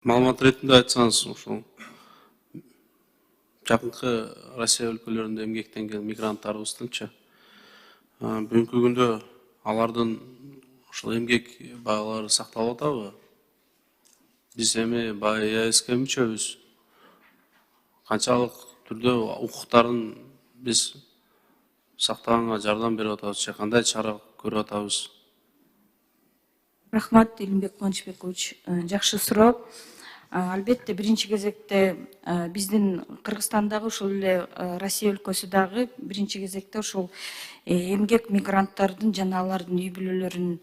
Маалымат ретинде айтсаңыз, ушул жакынкы Россия өлкөлөрүндө эмгектен келген мигранттарыбыздыңчы бүгүнкү күндө алардын ушул эмгек багалары сакталып атабы? Биз эми баягы ЕАЭСке мүчөбүз. Канчалык түрдө укуктарын биз сактаганга жардам берип атабыз же кандай чара көрүп атабыз? Рахмат, Илимбек Кубанычбекович. Жакшы суроо. Албетте биринчи кезекте биздин Кыргызстандагы ушул эле Россия өлкөсү дагы биринчи кезекте ушул эмгек мигранттардын жана алардын үй бүлөлөрүнүн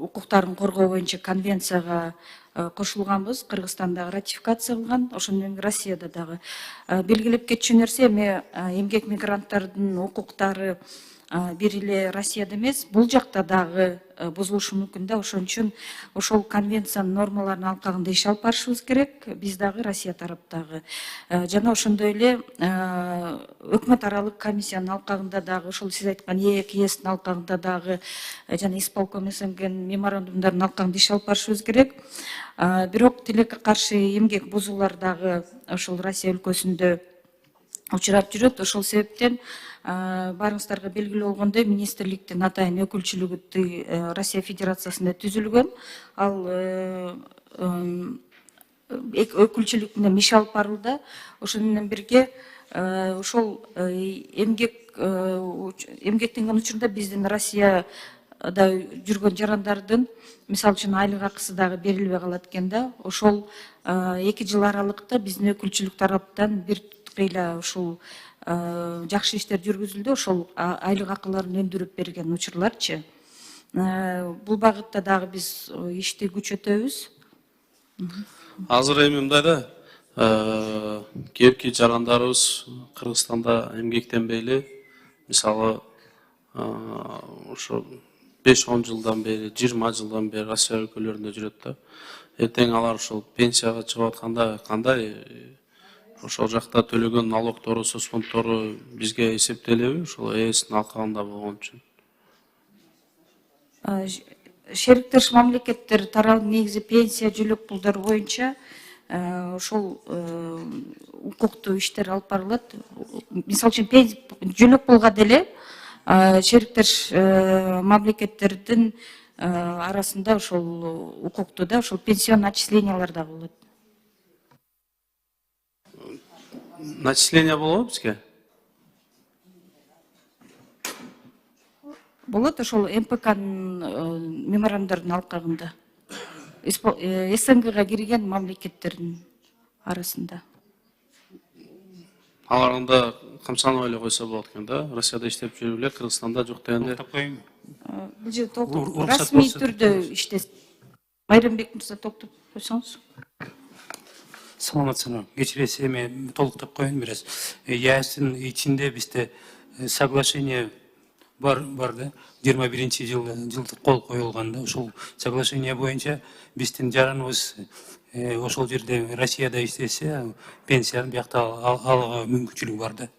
укуктарын коргоо боюнча конвенцияга кошулганбыз. Кыргызстан дагы ратификация кылган, ошондон кийин Россияда дагы. Белгилеп кетчү нерсе эми эмгек мигранттардын укуктары бир эле Россияда эмес, бул жакта дагы бузулушу мүмкүн да. Ошон үчүн ошол конвенциянын нормаларынын алкагында иш алып барышыбыз керек. Биз дагы Россия тараптагы. Жана ошондой эле өкмөт аралык комиссиянын алкагында дагы, ошол сиз айткан ЕЭКСтин алкагында дагы жана исполком СНГнин меморандумдарынын алкагында иш алып барышыбыз керек. Бирок тилекке каршы эмгек бузуулар дагы ошол Россия өлкөсүндө учурап жүрөт. Ошол себептен баарыңыздарга белгилүү болгондой, министрликтин атайын өкүлчүлүгү Россия Федерациясында түзүлгөн. Ал өкүлчүлүк менен иш алып барууда. Ошону менен бирге ошол эмгектенген учурда биздин Россияда жүргөн жарандардын мисалы үчүн айлык акысы дагы берилбей калат экен да. Ошол 2 жыл аралыкта биздин өкүлчүлүк тараптан бир кыйла ушул жакшы иштер жүргүзүлдү. Ошол айлык акыларын өндүрүп берген учурларчы. Бул багытта дагы биз ишти күчөтөбүз. Азыр эми мындай да, кээпки жарандарыбыз Кыргызстанда эмгектенбейли, мисалы ошо 5-10 жылдан бери, 20 жылдан бери Россия өлкөлөрүндө жүрөт да. Эртең алар ошол пенсияга чыгып атканда кандай ошол жакта төлөгөн налогтору, соцфондтору бизге эсептелеби, ошол ЭСтин алкагында болгон үчүн? Шериктеш мамлекеттер тарабы негизи пенсия, жөлөк пулдар боюнча ошол укуктуу иштер алып барылат. Мисалы үчүн жөлөк пулга деле шериктеш мамлекеттердин арасында ошол укуктуу да, ошол пенсионный отчислениялар да болот. Начисление болобу бизге? Болот ошол МПКнын меморандумдардын алкагында. СНГга кирген мамлекеттердин арасында. Алар анда камсанып эле койсо болот экен да. Россияда иштеп жүрүп эле Кыргызстанда жок дегенде. Бул жерде расмий түрдө иштес. Майрамбек мырза токтоп койсоңуз. Саламатсызбы. Кечиресиз, эми толуктап коеюн бир аз. ЕАЭСтин ичинде бизде соглашение бар да. 21-жылы кол коюлган да. Ошол соглашение боюнча биздин жараныбыз ошол жерде Россияда иштесе, пенсияны биякта алууга мүмкүнчүлүгү бар да.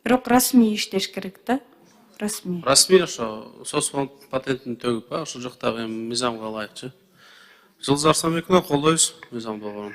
Бирок расмий иштеш керек да. Расмий. Расмий ошо соцфонд патентин төгүп, ошол жактагы мыйзамга ылайыкчы. Жылдыз Арсанбековна колдойбуз мыйзам болгонун.